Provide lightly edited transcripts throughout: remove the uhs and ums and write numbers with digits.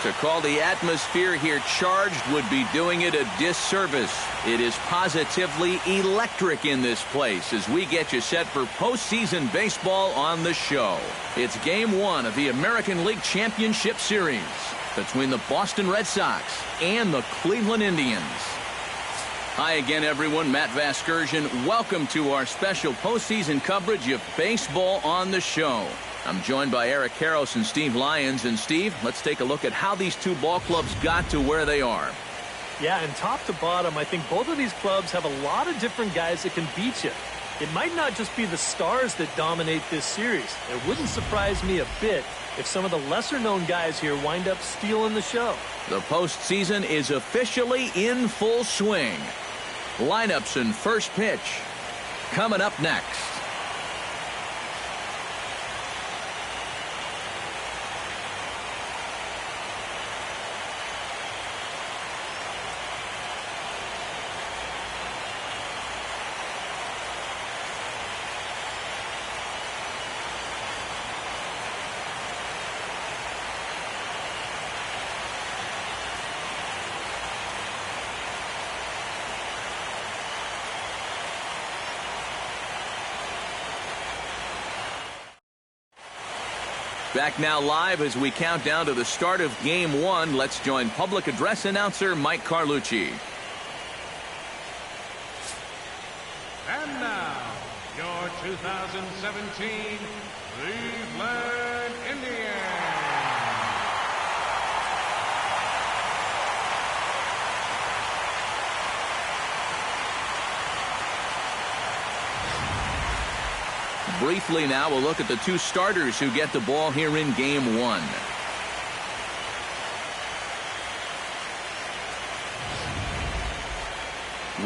To call the atmosphere here charged would be doing it a disservice. It is positively electric in this place as we get you set for postseason baseball on the show. It's Game 1 of the American League Championship Series between the Boston Red Sox and the Cleveland Indians. Hi again, everyone. Matt Vasgersian. Welcome to our special postseason coverage of baseball on the show. I'm joined by Eric Karros and Steve Lyons. And Steve, let's take a look at how these two ball clubs got to where they are. Yeah, and top to bottom, I think both of these clubs have a lot of different guys that can beat you. It might not just be the stars that dominate this series. It wouldn't surprise me a bit if some of the lesser-known guys here wind up stealing the show. The postseason is officially in full swing. Lineups and first pitch coming up next. Back now live as we count down to the start of Game 1. Let's join public address announcer Mike Carlucci. And now, your 2017 Cleveland Indians. Briefly now, we'll look at the two starters who get the ball here in Game 1.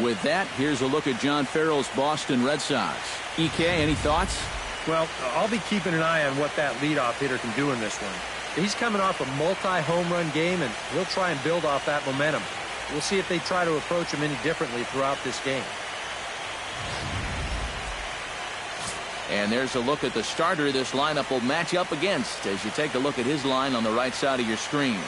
With that, here's a look at John Farrell's Boston Red Sox. EK, any thoughts? Well, I'll be keeping an eye on what that leadoff hitter can do in this one. He's coming off a multi-home run game, and he'll try and build off that momentum. We'll see if they try to approach him any differently throughout this game. And there's a look at the starter this lineup will match up against as you take a look at his line on the right side of your screen.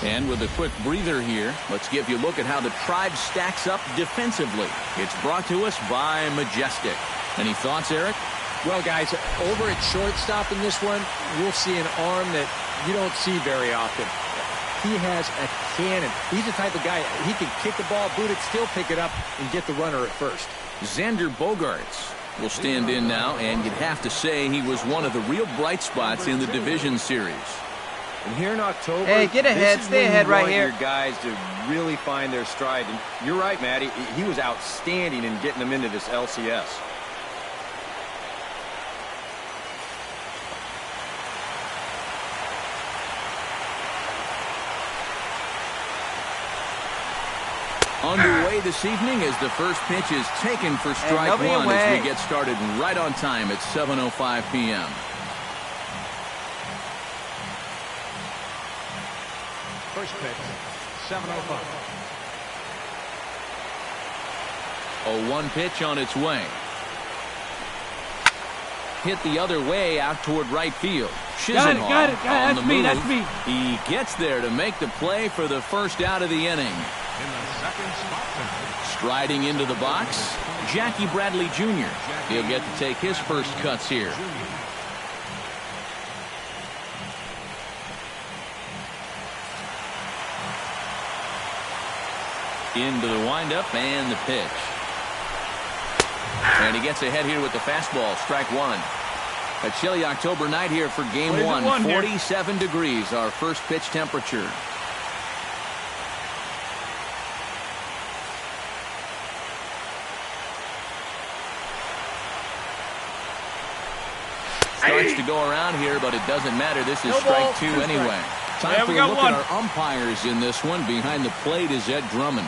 And with a quick breather here, let's give you a look at how the Tribe stacks up defensively. It's brought to us by Majestic. Any thoughts, Eric? Well, guys, over at shortstop in this one, we'll see an arm that you don't see very often. He has a cannon. He's the type of guy, he can kick the ball, boot it, still pick it up, and get the runner at first. Xander Bogaerts will stand in now, and you'd have to say he was one of the real bright spots in the division series. And here in October, hey, get ahead, stay ahead right here. Your guys to really find their stride. And you're right, Matty. He was outstanding in getting them into this LCS. Underway this evening as the first pitch is taken for strike one as we get started right on time at 7:05 p.m. First pitch, 7:05. 0-1 pitch on its way. Hit the other way out toward right field. Chisenhall got it. on That's the me. move. That's me. He gets there to make the play for the first out of the inning. In the second spot tonight. Striding into the box, Jackie Bradley Jr. He'll get to take his first cuts here. Into the windup and the pitch. And he gets ahead here with the fastball, strike one. A chilly October night here for Game 1. 47 degrees, our first pitch temperature. Starts to go around here, but it doesn't matter. This is strike two anyway. Time for a look at our umpires in this one. Behind the plate is Ed Drummond.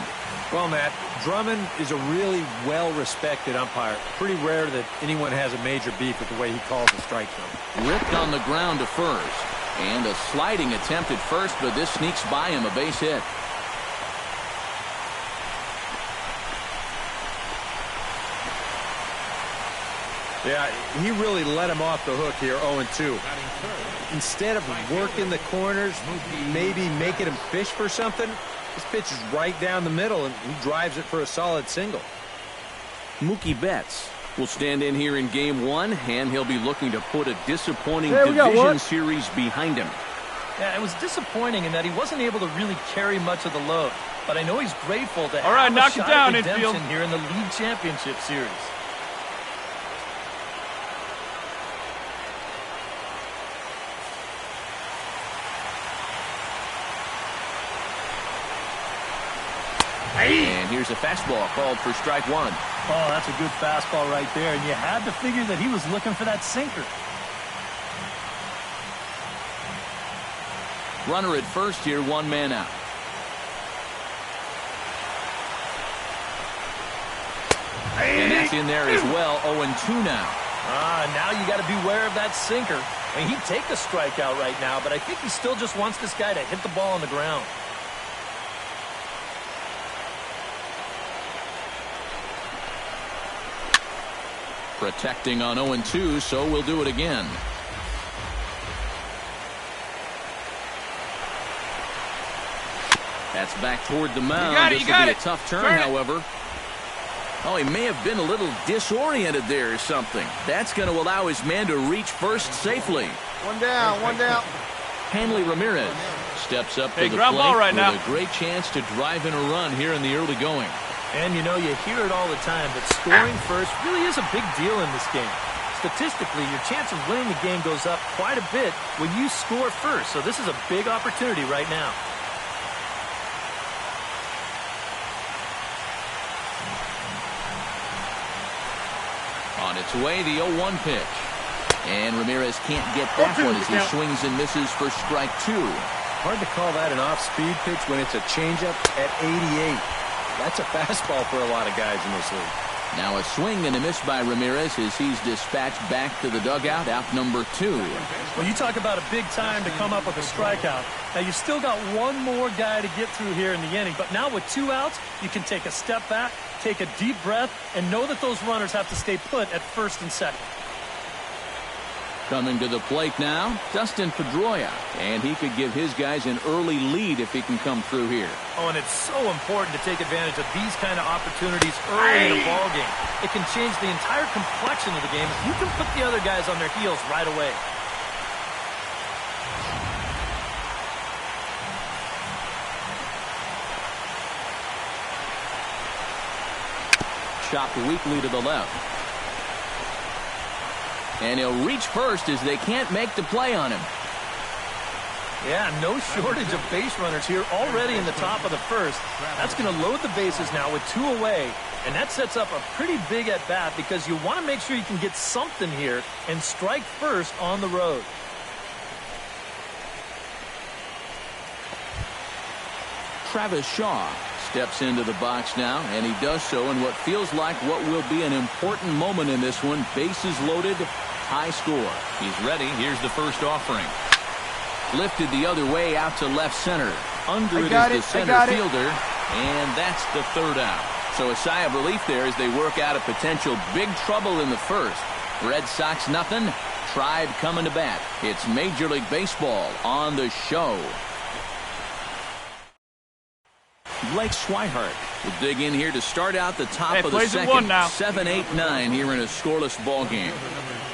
Well, Matt, Drummond is a really well-respected umpire. Pretty rare that anyone has a major beef with the way he calls the strike zone. Ripped on the ground to first. And a sliding attempt at first, but this sneaks by him, a base hit. Yeah, he really let him off the hook here, 0-2. Instead of working the corners, maybe making him fish for something, this pitch is right down the middle, and he drives it for a solid single. Mookie Betts will stand in here in game one, and he'll be looking to put a disappointing division series behind him. Yeah, it was disappointing in that he wasn't able to really carry much of the load. But I know he's grateful to have a shot at redemption here in the league championship series. And here's a fastball called for strike one. Oh, that's a good fastball right there. And you had to figure that he was looking for that sinker. Runner at first here, one man out. And that's in there as well, 0-2 now. Now you got to beware of that sinker. I mean, he'd take a strikeout right now, but I think he still just wants this guy to hit the ball on the ground. Protecting on 0-2, so we'll do it again. That's back toward the mound. This will be a tough turn, however. Oh, he may have been a little disoriented there or something. That's going to allow his man to reach first safely. One down, one down. Hanley Ramirez steps up to the plate with a great chance to drive in a run here in the early going. And, you know, you hear it all the time, but scoring first really is a big deal in this game. Statistically, your chance of winning the game goes up quite a bit when you score first. So this is a big opportunity right now. On its way, the 0-1 pitch. And Ramirez can't get that one as he swings and misses for strike two. Hard to call that an off-speed pitch when it's a changeup at 88. That's a fastball for a lot of guys in this league. Now a swing and a miss by Ramirez as he's dispatched back to the dugout, out number two. Well, you talk about a big time to come up with a strikeout. Now, you still got one more guy to get through here in the inning, but now with 2 outs, you can take a step back, take a deep breath, and know that those runners have to stay put at first and second. Coming to the plate now, Dustin Pedroia, and he could give his guys an early lead if he can come through here. Oh, and it's so important to take advantage of these kind of opportunities early in a ball game. It can change the entire complexion of the game if you can put the other guys on their heels right away. Chopped weakly to the left. And he'll reach first as they can't make the play on him. Yeah, no shortage of base runners here already in the top of the first. That's going to load the bases now with 2 away. And that sets up a pretty big at-bat because you want to make sure you can get something here and strike first on the road. Travis Shaw steps into the box now, and he does so in what feels like what will be an important moment in this one. Bases loaded, high score. He's ready. Here's the first offering. Lifted the other way out to left center. Under it is the center fielder, and that's the 3rd out. So a sigh of relief there as they work out a potential big trouble in the first. Red Sox nothing. Tribe coming to bat. It's Major League Baseball on the show. Blake Swihart will dig in here to start out the top of the second. 7-8-9 here in a scoreless ball game.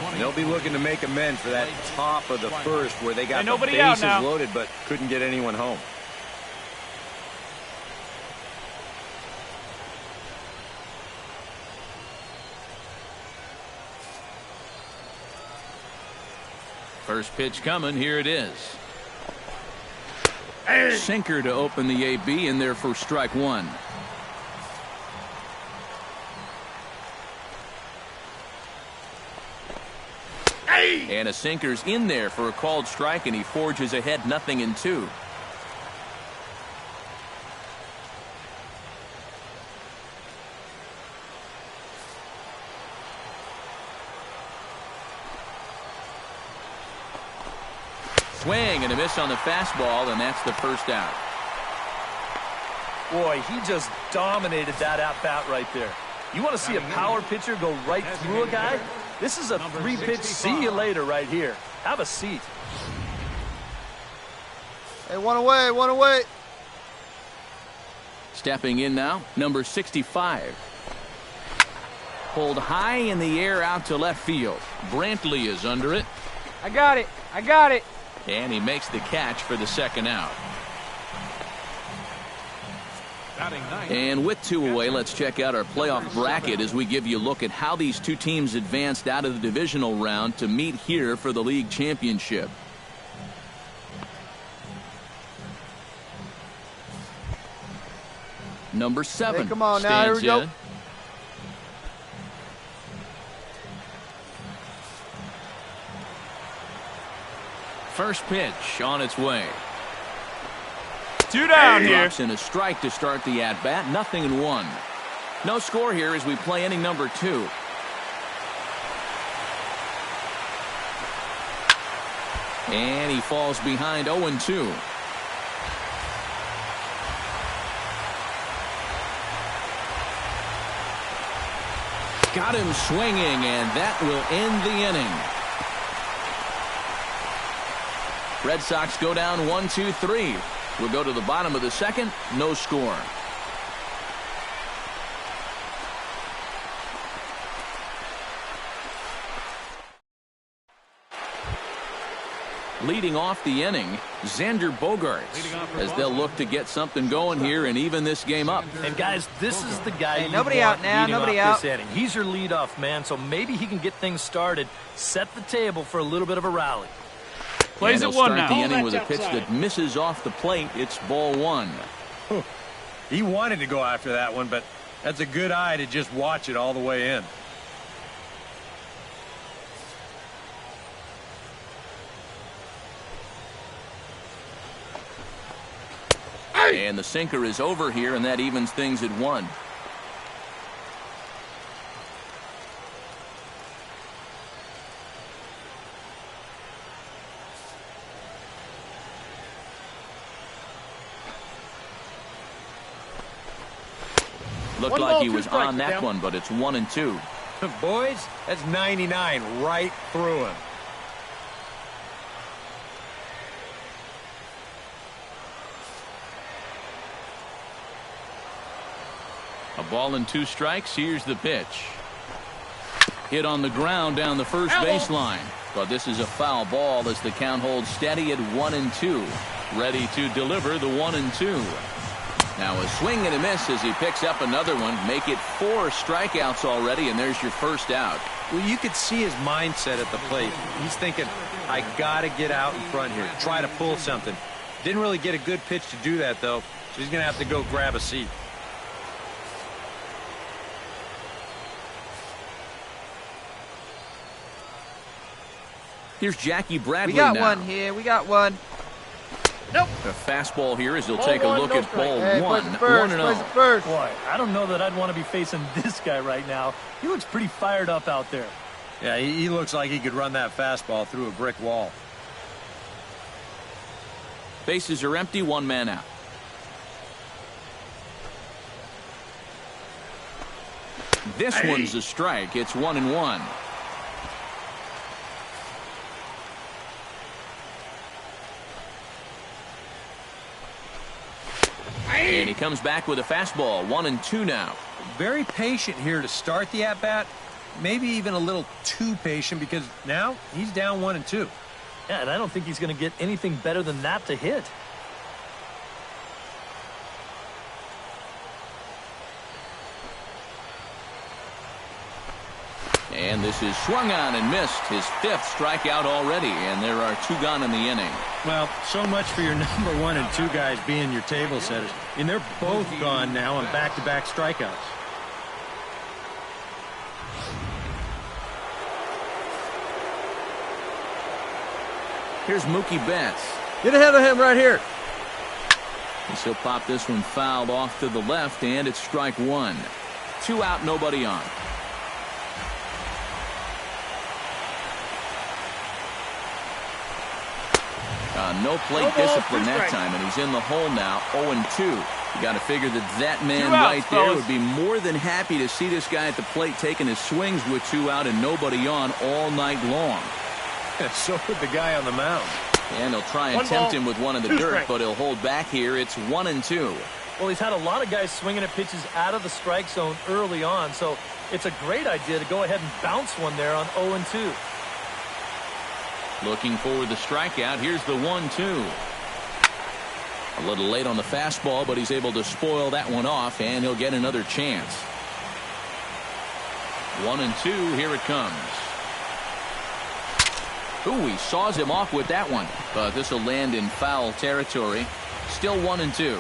And they'll be looking to make amends for that top of the first where they got the bases loaded but couldn't get anyone home. First pitch coming. Here it is. Sinker to open the AB in there for strike one. And a sinker's in there for a called strike, and he forges ahead 0-2. Swing and a miss on the fastball, and that's the first out. Boy, he just dominated that at-bat right there. You want to see a power pitcher go right through a guy? This is a 3-pitch see you later right here. Have a seat. Hey, one away, one away. Stepping in now, number 65. Pulled high in the air out to left field. Brantley is under it. I got it. I got it. And he makes the catch for the second out. And with 2 away, let's check out our playoff bracket as we give you a look at how these two teams advanced out of the divisional round to meet here for the league championship. Number 7 hey, come on now, here we go. First pitch on its way. 2 down here. Drops in a strike to start the at-bat. 0-1. No score here as we play inning number 2. And he falls behind 0-2. Got him swinging, and that will end the inning. Red Sox go down 1-2-3. We'll go to the bottom of the second. No score. Leading off the inning, Xander Bogaerts, as they'll look to get something going here and even this game up. And guys, this is the guy. Hey, nobody out now. Nobody out. This inning. He's your leadoff man, so maybe he can get things started, set the table for a little bit of a rally. Plays at 1 now. The inning with a pitch that misses off the plate. It's ball 1. He wanted to go after that one, but that's a good eye to just watch it all the way in. And the sinker is over here, and that evens things at 1. Looked like he was on that one, but it's 1-2. Boys, that's 99 right through him. A ball and 2 strikes. Here's the pitch. Hit on the ground down the first baseline. But this is a foul ball as the count holds steady at 1-2. Ready to deliver the 1-2. Now a swing and a miss as he picks up another one. Make it 4 strikeouts already, and there's your first out. Well, you could see his mindset at the plate. He's thinking, I got to get out in front here, try to pull something. Didn't really get a good pitch to do that, though, so he's going to have to go grab a seat. Here's Jackie Bradley. We got now. one here. We got one. Nope. A fastball here as he'll take a look at ball 1. 1-0. Boy, I don't know that I'd want to be facing this guy right now. He looks pretty fired up out there. Yeah, he looks like he could run that fastball through a brick wall. Bases are empty. 1 man out. This one's a strike. It's 1-1. And he comes back with a fastball. 1-2 now. Very patient here to start the at-bat. Maybe even a little too patient because now he's down 1-2. Yeah, and I don't think he's going to get anything better than that to hit. And this is swung on and missed. His 5th strikeout already, and there are 2 gone in the inning. Well, so much for your number 1 and 2 guys being your table setters. And they're both gone now on back-to-back strikeouts. Here's Mookie Betts. Get ahead of him right here. He'll pop this one fouled off to the left, and it's strike 1. 2 out, nobody on. No plate discipline that time, and he's in the hole now, 0-2. You got to figure that man right there would be more than happy to see this guy at the plate taking his swings with 2 out and nobody on all night long. So would the guy on the mound. And he'll try and tempt him with one in the dirt, but he'll hold back here. It's 1-2. Well, he's had a lot of guys swinging at pitches out of the strike zone early on, so it's a great idea to go ahead and bounce one there on 0-2. Looking for the strikeout. Here's the 1-2. A little late on the fastball, but he's able to spoil that one off, and he'll get another chance. 1-2. Here it comes. Ooh, he saws him off with that one, but this will land in foul territory. Still 1-2.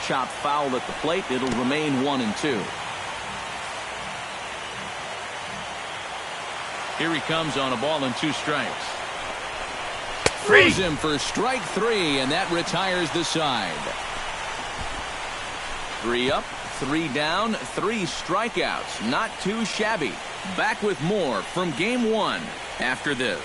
Chop foul at the plate. It'll remain 1-2. Here he comes on a ball and 2 strikes. Throws him for strike 3, and that retires the side. 3 up, 3 down, 3 strikeouts. Not too shabby. Back with more from Game 1 after this.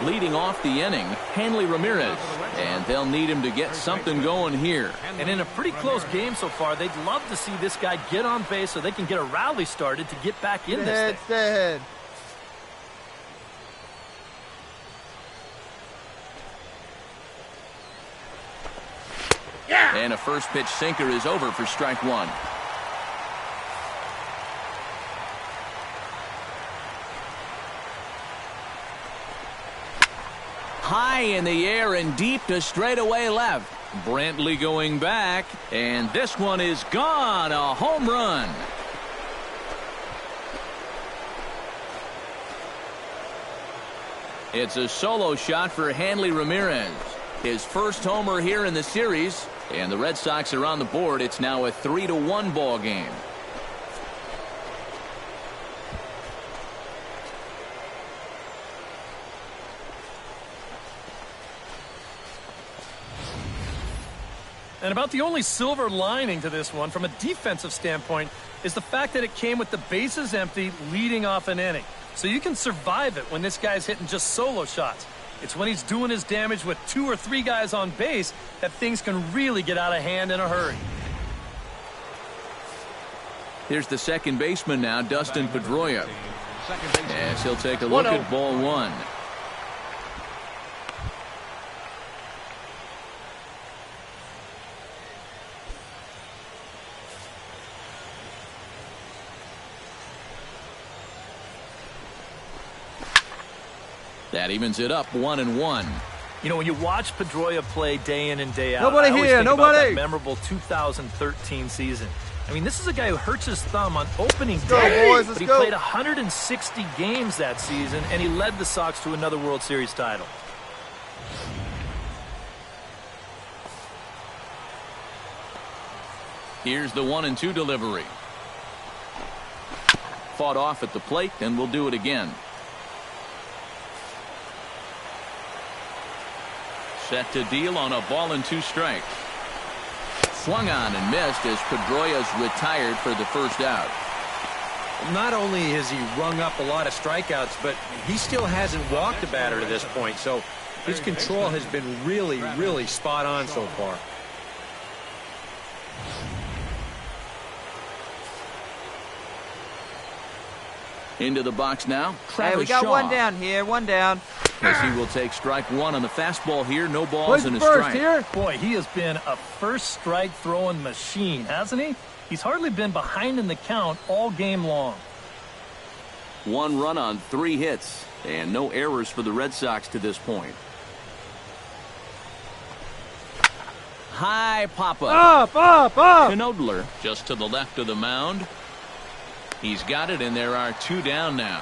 Leading off the inning, Hanley Ramirez, and they'll need him to get something going here. And in a pretty close game so far, they'd love to see this guy get on base so they can get a rally started to get back in this thing. Stay ahead. Yeah. And a first pitch sinker is over for strike 1. High in the air and deep to straightaway left. Brantley going back, and this one is gone. A home run. It's a solo shot for Hanley Ramirez. His first homer here in the series, and the Red Sox are on the board. It's now a 3-1 ball game. And about the only silver lining to this one from a defensive standpoint is the fact that it came with the bases empty leading off an inning. So you can survive it when this guy's hitting just solo shots. It's when he's doing his damage with 2 or 3 guys on base that things can really get out of hand in a hurry. Here's the second baseman now, Dustin Pedroia. Yes, he'll take a look at ball 1. That evens it up 1-1. You know, when you watch Pedroia play day in and day out, nobody I always here, think nobody. about that memorable 2013 season. I mean, this is a guy who hurts his thumb on opening go, day, boys, but he go. played 160 games that season, and he led the Sox to another World Series title. Here's the 1-2 delivery. Fought off at the plate, and we'll do it again. Set to deal on a ball and 2 strikes. Swung on and missed as Pedroia's retired for the first out. Not only has he rung up a lot of strikeouts, but he still hasn't walked a batter to this point. So his control has been really, really spot on so far. Into the box now. Travis Hey, we got Shaw. 1 down here, 1 down. As he will take strike 1 on the fastball here. No balls and a strike. Here. Boy, he has been a first strike throwing machine, hasn't he? He's hardly been behind in the count all game long. 1 run on 3 hits, and no errors for the Red Sox to this point. High pop-up. Up. Knodler just to the left of the mound. He's got it, and there are 2 down now.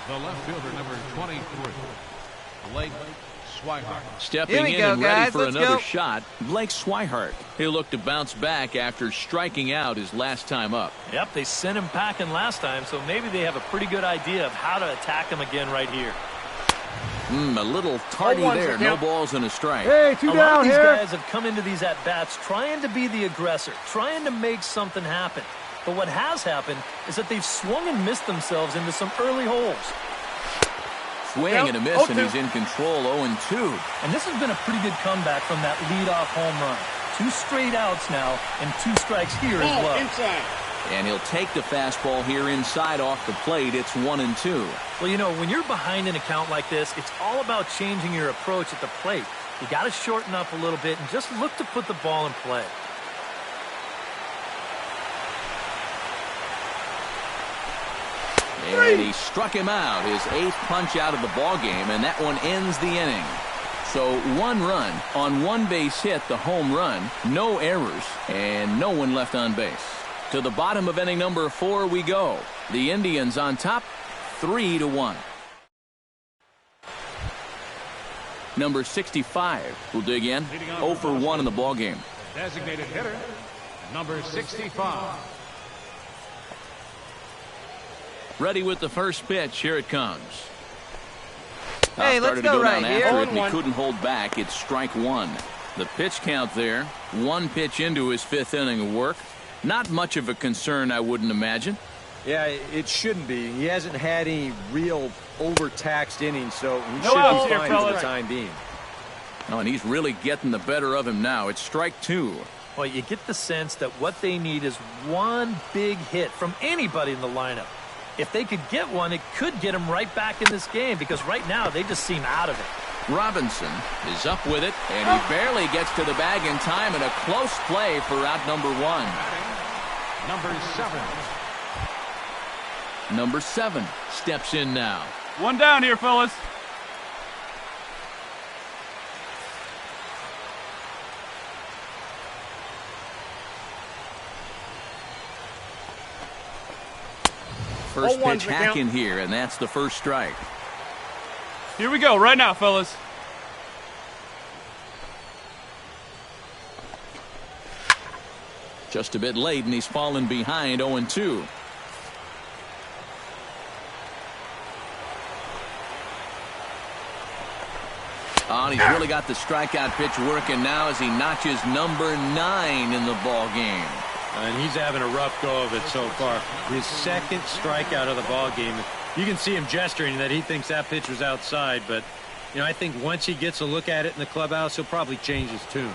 The left fielder, number 23, Blake Swihart. Stepping in and ready guys. for Let's another go. shot, Blake Swihart. He'll look to bounce back after striking out his last time up. Yep, they sent him packing last time, so maybe they have a pretty good idea of how to attack him again right here. A little tardy there. No balls and a strike. Hey, a lot of these guys have come into these at-bats trying to be the aggressor, trying to make something happen. But what has happened is that they've swung and missed themselves into some early holes. Swing and a miss, and he's in control, 0-2. And this has been a pretty good comeback from that leadoff home run. 2 straight outs now, and 2 strikes here as well. Inside. And he'll take the fastball here inside off the plate. It's 1-2. Well, you know, when you're behind an account like this, it's all about changing your approach at the plate. You got to shorten up a little bit and just look to put the ball in play. And he struck him out, his 8th punch out of the ball game, and that one ends the inning. So 1 run on 1 base hit, the home run, no errors, and no one left on base. To the bottom of inning number 4 we go. The Indians on top, 3-1. Number 65 will dig in, 0 for 1 in the ball game. Designated hitter, number 65. Ready with the first pitch. Here it comes. Hey, let's go right here. After it, and he couldn't hold back. It's strike 1. The pitch count there. 1 pitch into his 5th inning of work. Not much of a concern, I wouldn't imagine. Yeah, it shouldn't be. He hasn't had any real overtaxed innings, so he No should outs be here, fine for the fellas. time being. Oh, and he's really getting the better of him now. It's strike 2. Well, you get the sense that what they need is 1 big hit from anybody in the lineup. If they could get one, it could get them right back in this game because right now they just seem out of it. Robinson is up with it, and he barely gets to the bag in time, and a close play for out number 1. Number 7. Number 7 steps in now. 1 down here, fellas. First pitch hack in here, and that's the first strike. Here we go, right now, fellas. Just a bit late, and he's fallen behind 0-2. Oh, and he's really got the strikeout pitch working now as he notches number 9 in the ball game. And he's having a rough go of it so far. His 2nd strikeout of the ball game. You can see him gesturing that he thinks that pitch was outside, but you know, I think once he gets a look at it in the clubhouse, he'll probably change his tune.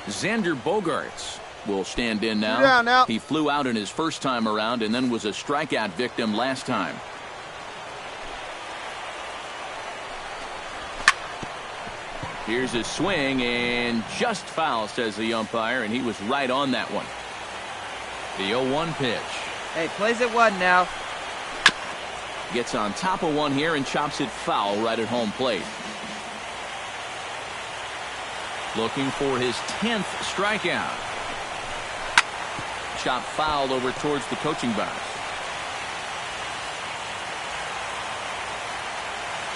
Xander Bogaerts will stand in now. Yeah, now. He flew out in his first time around and then was a strikeout victim last time. Here's his swing, and just foul, says the umpire, and he was right on that one. The 0-1 pitch. Hey, plays at 1 now. Gets on top of one here and chops it foul right at home plate. Looking for his 10th strikeout. Chop fouled over towards the coaching box.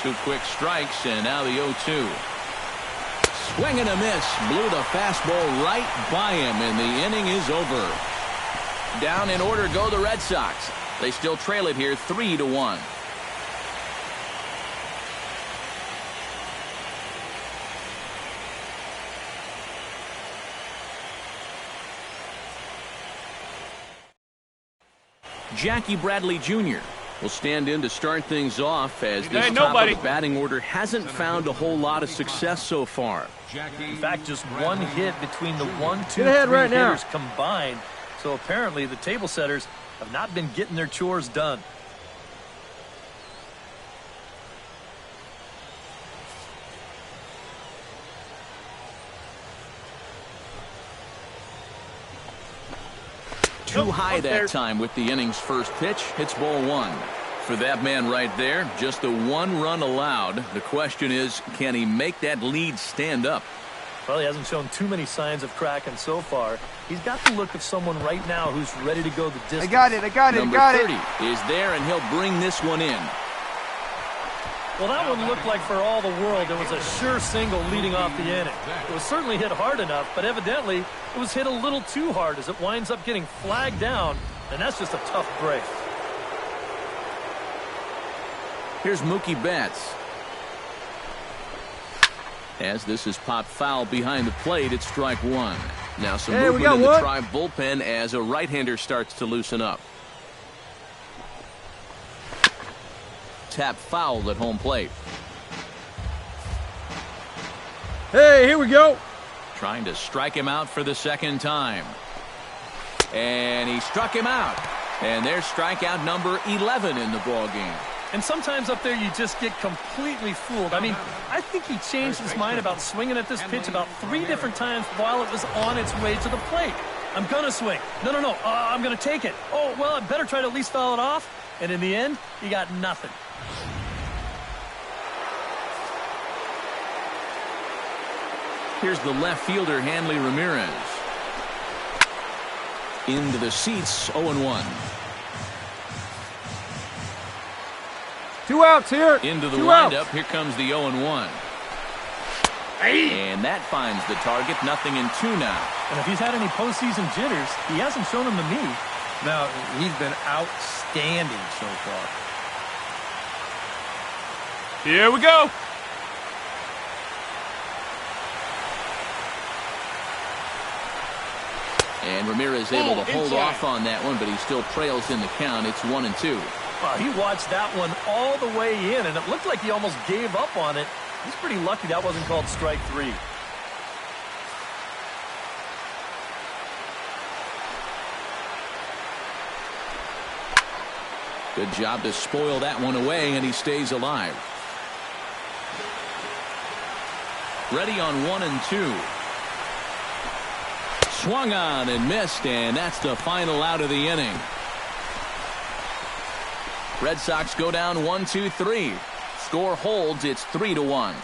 2 quick strikes, and now the 0-2. Swing and a miss. Blew the fastball right by him, and the inning is over. Down in order go the Red Sox. They still trail it here 3-1. Jackie Bradley Jr. will stand in to start things off as this top of the batting order hasn't found a whole lot of success so far. In fact, just 1 hit between the 1, 2, 3 right now. hitters combined. So apparently the table setters have not been getting their chores done. Too high that time with the inning's first pitch. Hits ball 1. For that man right there, just the 1 run allowed. The question is, can he make that lead stand up? Well, he hasn't shown too many signs of cracking so far. He's got the look of someone right now who's ready to go the distance. I got it. Number 30 is there, and he'll bring this one in. Well, that one looked like for all the world it was a sure single leading off the inning. It was certainly hit hard enough, but evidently it was hit a little too hard as it winds up getting flagged down, and that's just a tough break. Here's Mookie Betts. As this is popped foul behind the plate, it's strike one. Now some movement in the Tribe bullpen as a right-hander starts to loosen up. Tap foul at home plate. Hey, here we go. Trying to strike him out for the second time. And he struck him out. And there's strikeout number 11 in the ball game. And sometimes up there you just get completely fooled. I mean, I think he changed his mind about swinging at this pitch about 3 different times while it was on its way to the plate. I'm going to swing. No. I'm going to take it. Oh, well, I better try to at least foul it off. And in the end, he got nothing. Here's the left fielder, Hanley Ramirez. Into the seats, 0-1. 2 outs here. Into the windup. Here comes the 0-1. And that finds the target. 0-2 now. And if he's had any postseason jitters, he hasn't shown them to me. No, he's been outstanding so far. Here we go. And Ramirez able to hold off on that one, but he still trails in the count. It's 1-2. Well, he watched that one all the way in, and it looked like he almost gave up on it. He's pretty lucky that wasn't called strike 3. Good job to spoil that one away, and he stays alive. Ready on 1-2. Swung on and missed, and that's the final out of the inning. Red Sox go down 1-2-3. Score holds. It's 3-1.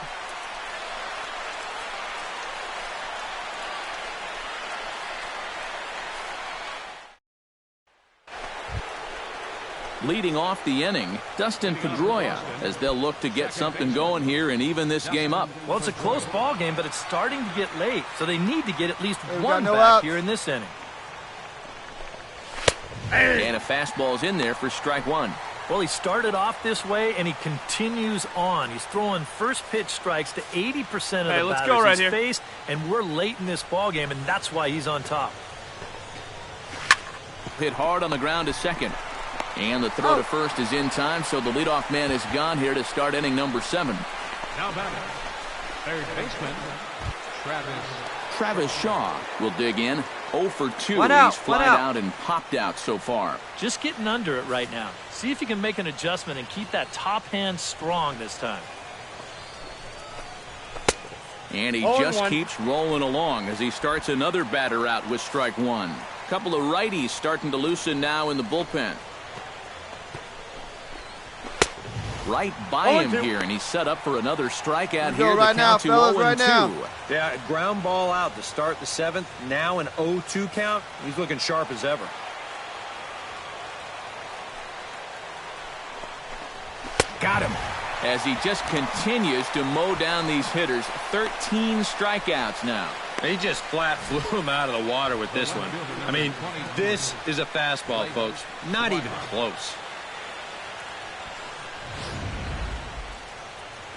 Leading off the inning, Dustin Pedroia, as they'll look to get something going here and even this game up. Well, it's a close ball game, but it's starting to get late, so they need to get at least one back here in this inning. And a fastball's in there for strike one. Well, he started off this way, and he continues on. He's throwing first pitch strikes to 80% of the batters he's faced, and we're late in this ball game, and that's why he's on top. Hit hard on the ground to second. And the throw to first is in time, so the leadoff man is gone here to start inning number 7. Now batting, third baseman, Travis Shaw will dig in. 0 for 2. One out, He's flied out and popped out so far. Just getting under it right now. See if you can make an adjustment and keep that top hand strong this time. And he just keeps rolling along as he starts another batter out with strike one. Couple of righties starting to loosen now in the bullpen. Right by him here, and he's set up for another strikeout here. Right now, fellas, right now. Yeah, ground ball out to start the 7th. Now an 0-2 count. He's looking sharp as ever. Got him. As he just continues to mow down these hitters. 13 strikeouts now. He just flat flew him out of the water with this one. I mean, this is a fastball, folks. Not even close.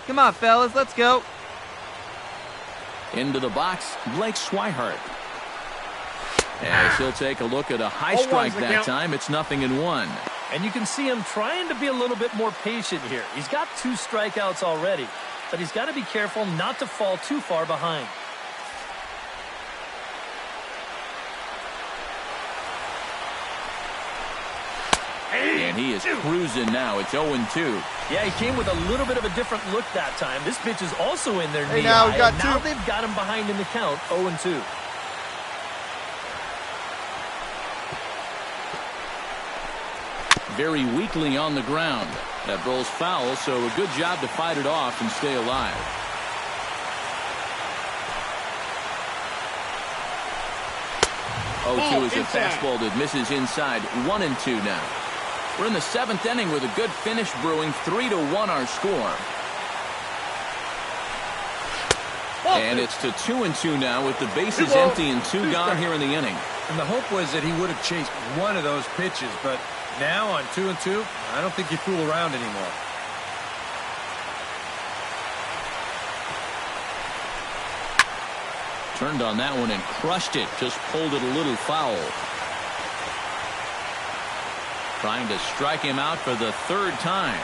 Come on, fellas, let's go. Into the box, Blake Swihart. As he'll take a look at a high strike that time. It's 0-1. And you can see him trying to be a little bit more patient here. He's got 2 strikeouts already, but he's got to be careful not to fall too far behind. And he is cruising now. It's 0-2. Yeah, he came with a little bit of a different look that time. This pitch is also in their knee now we got high, now they've got him behind in the count, 0-2. Very weakly on the ground. That ball's foul, so a good job to fight it off and stay alive. Is a fastball that misses inside. 1-2 now. We're in the 7th inning with a good finish brewing. 3-1 our score. And it's to 2-2 now with the bases empty and 2 gone here in the inning. And the hope was that he would have chased one of those pitches, but now on 2-2, I don't think you fool around anymore. Turned on that one and crushed it. Just pulled it a little foul. Trying to strike him out for the third time.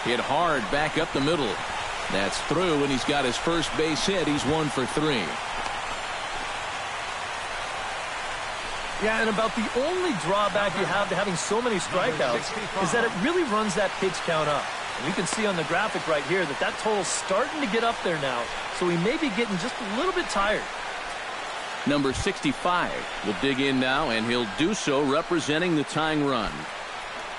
Hit hard back up the middle. That's through, and he's got his first base hit. He's 1 for 3. Yeah, and about the only drawback you have to having so many strikeouts is that it really runs that pitch count up. And you can see on the graphic right here that total's starting to get up there now, so he may be getting just a little bit tired. Number 65 will dig in now, and he'll do so representing the tying run.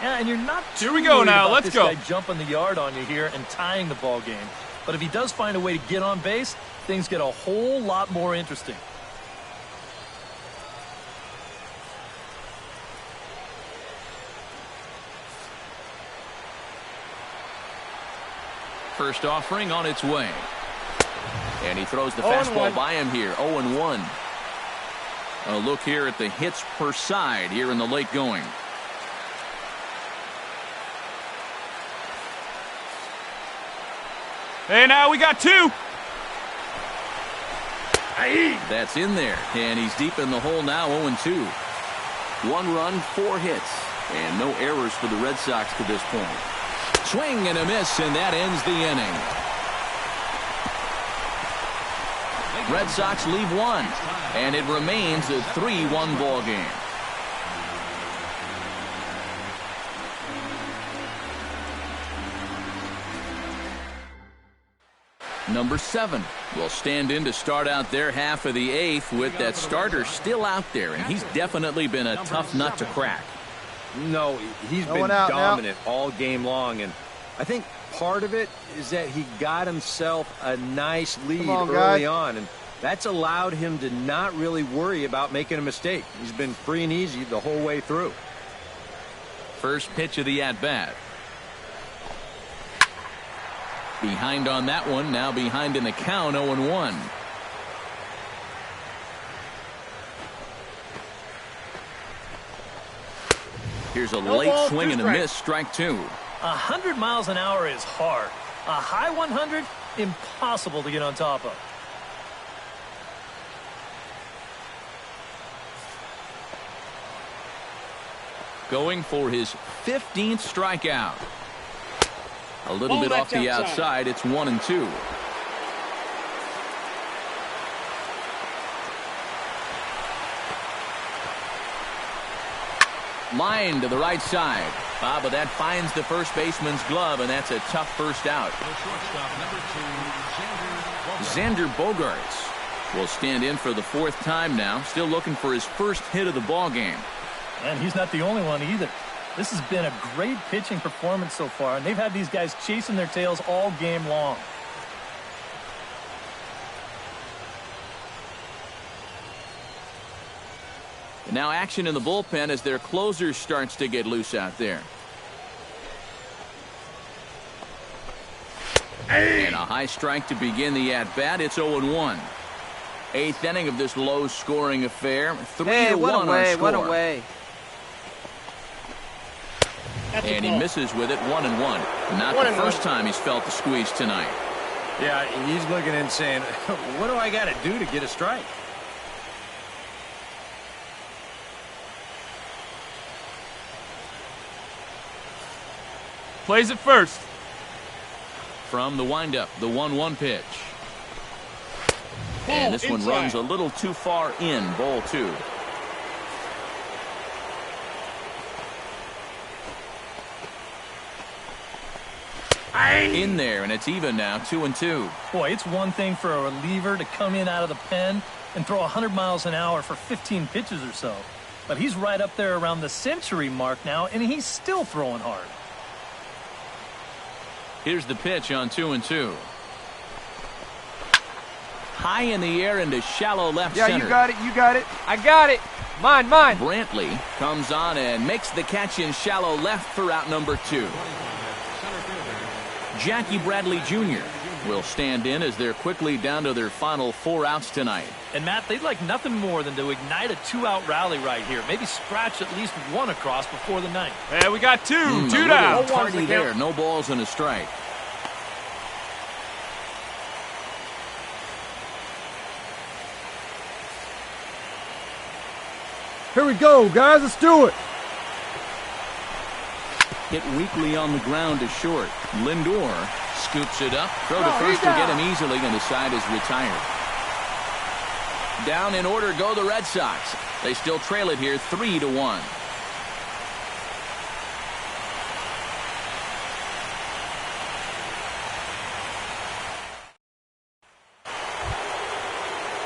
Yeah, and you're not too Here we go worried now. about Let's this go. guy jumping the yard on you here and tying the ball game. But if he does find a way to get on base, things get a whole lot more interesting. First offering on its way. And he throws the fastball by him here. 0-1. A look here at the hits per side here in the late going. Hey, now we got 2. That's in there. And he's deep in the hole now. 0-2. 1 run, 4 hits. And no errors for the Red Sox to this point. Swing and a miss, and that ends the inning. Red Sox leave 1, and it remains a 3-1 ball game. Number 7 will stand in to start out their half of the 8th with that starter still out there, and he's definitely been a tough nut to crack. No, he's been dominant all game long, and I think part of it is that he got himself a nice lead early on, and that's allowed him to not really worry about making a mistake. He's been free and easy the whole way through. First pitch of the at-bat. Behind on that one, now behind in the count, 0-1. Here's a late swing and a miss, strike 2. 100 miles an hour is hard. A high 100, impossible to get on top of. Going for his 15th strikeout. A little bit off the outside. It's 1-2. Line to the right side. But that finds the first baseman's glove, and that's a tough first out. Xander Bogaerts will stand in for the 4th time now, still looking for his first hit of the ball game. And he's not the only one either. This has been a great pitching performance so far, and they've had these guys chasing their tails all game long. And now action in the bullpen as their closer starts to get loose out there. And a high strike to begin the at-bat. It's 0-1. 8th inning of this low-scoring affair. 3-1 on score. What a way. And he misses with it, 1-1. Not the first time he's felt the squeeze tonight. Yeah, he's looking and saying, what do I got to do to get a strike? Plays it first. From the windup, the 1-1 pitch. And this one runs a little too far in, ball 2. In there, and it's even now, 2-2. Boy, it's one thing for a reliever to come in out of the pen and throw 100 miles an hour for 15 pitches or so. But he's right up there around the century mark now, and he's still throwing hard. Here's the pitch on 2-2. High in the air into shallow left center. Yeah, you got it. You got it. I got it. Mine. Brantley comes on and makes the catch in shallow left for out number 2. Jackie Bradley Jr. will stand in as they're quickly down to their final 4 outs tonight. And, Matt, they'd like nothing more than to ignite a 2-out rally right here. Maybe scratch at least 1 across before the 9th. Yeah, we got 2. 2 A down. little tardy there. No balls and a strike. Here we go, guys. Let's do it. Hit weakly on the ground to short. Lindor scoops it up. Throw to first will get him easily, and the side is retired. Down in order go the Red Sox. They still trail it here 3-1.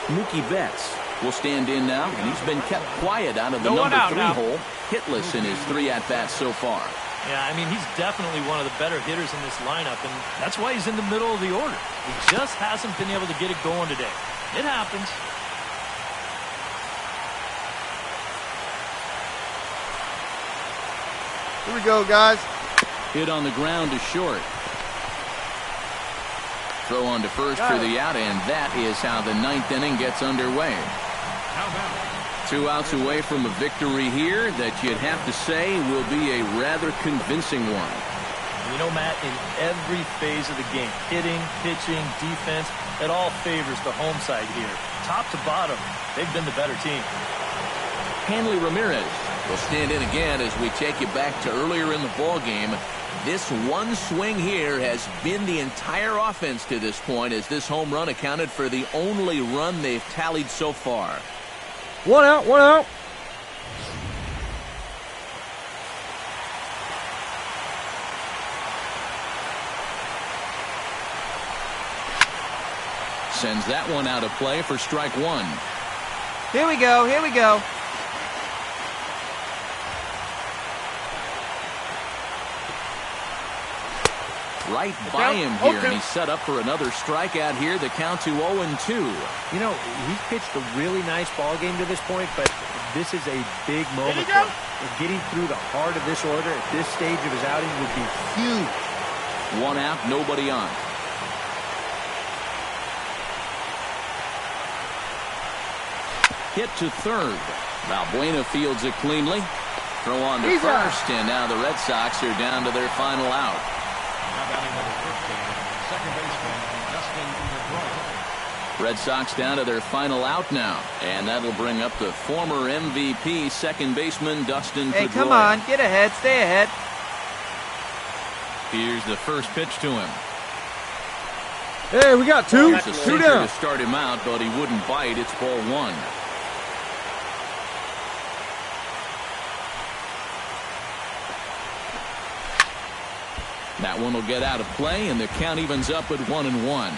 Mookie Betts will stand in now, and he's been kept quiet out of the number 3 hole. Hitless in his 3 at-bats so far. Yeah, I mean, he's definitely one of the better hitters in this lineup, and that's why he's in the middle of the order. He just hasn't been able to get it going today. It happens. Here we go, guys. Hit on the ground to short. Throw on to first for the out, and that is how the 9th inning gets underway. 2 outs away from a victory here that you'd have to say will be a rather convincing one. You know, Matt, in every phase of the game, hitting, pitching, defense, it all favors the home side here. Top to bottom, they've been the better team. Hanley Ramirez will stand in again as we take you back to earlier in the ball game. This one swing here has been the entire offense to this point, as this home run accounted for the only run they've tallied so far. 1 out, 1 out. Sends that one out of play for strike 1. Here we go. Here we go. Right by him here, and he's set up for another strikeout here. The count to 0-2. You know, he's pitched a really nice ball game to this point, but this is a big moment for him. And getting through the heart of this order at this stage of his outing would be huge. 1 out, nobody on. Hit to third. Valbuena fields it cleanly. Throw on to first, and now the Red Sox are down to their final out. Red Sox down to their final out now, and that'll bring up the former MVP second baseman Dustin Pedroia. Hey, come on, get ahead, stay ahead. Here's the first pitch to him. Hey, we got 2. It's a 2 sinker down. to start him out, but he wouldn't bite. It's ball 1. That one will get out of play, and the count evens up at 1-1.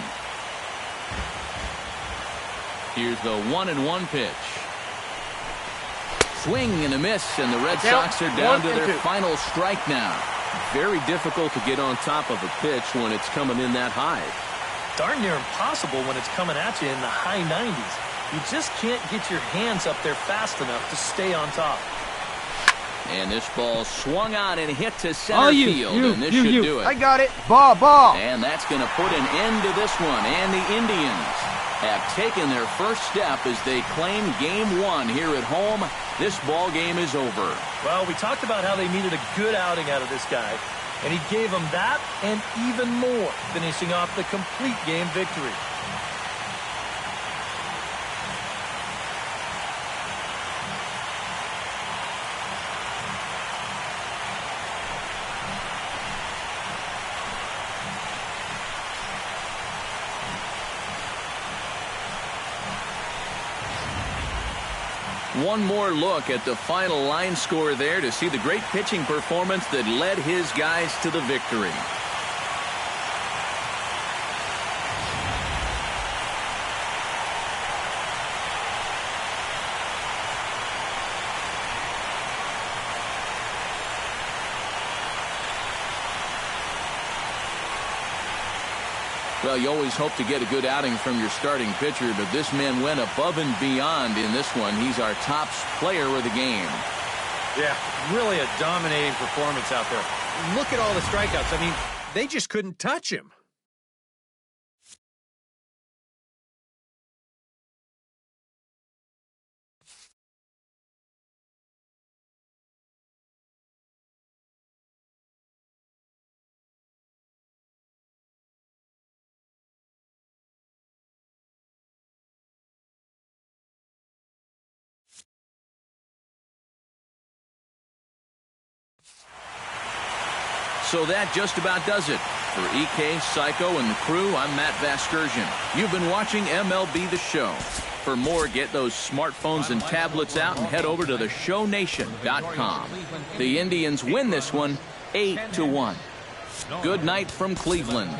Here's the 1-1 pitch. Swing and a miss, and the Red Sox are down to their final strike now. Very difficult to get on top of a pitch when it's coming in that high. Darn near impossible when it's coming at you in the high 90s. You just can't get your hands up there fast enough to stay on top. And this ball swung on and hit to center field, and this should do it. I got it. Ball. And that's going to put an end to this one. And the Indians have taken their first step as they claim Game 1 here at home. This ball game is over. Well, we talked about how they needed a good outing out of this guy, and he gave them that and even more, finishing off the complete game victory. One more look at the final line score there to see the great pitching performance that led his guys to the victory. Well, you always hope to get a good outing from your starting pitcher, but this man went above and beyond in this one. He's our top player of the game. Yeah, really a dominating performance out there. Look at all the strikeouts. I mean, they just couldn't touch him. So that just about does it. For EK, Psycho, and the crew, I'm Matt Vasgersian. You've been watching MLB The Show. For more, get those smartphones and tablets out and head over to theshownation.com. The Indians win this one 8-1. Good night from Cleveland.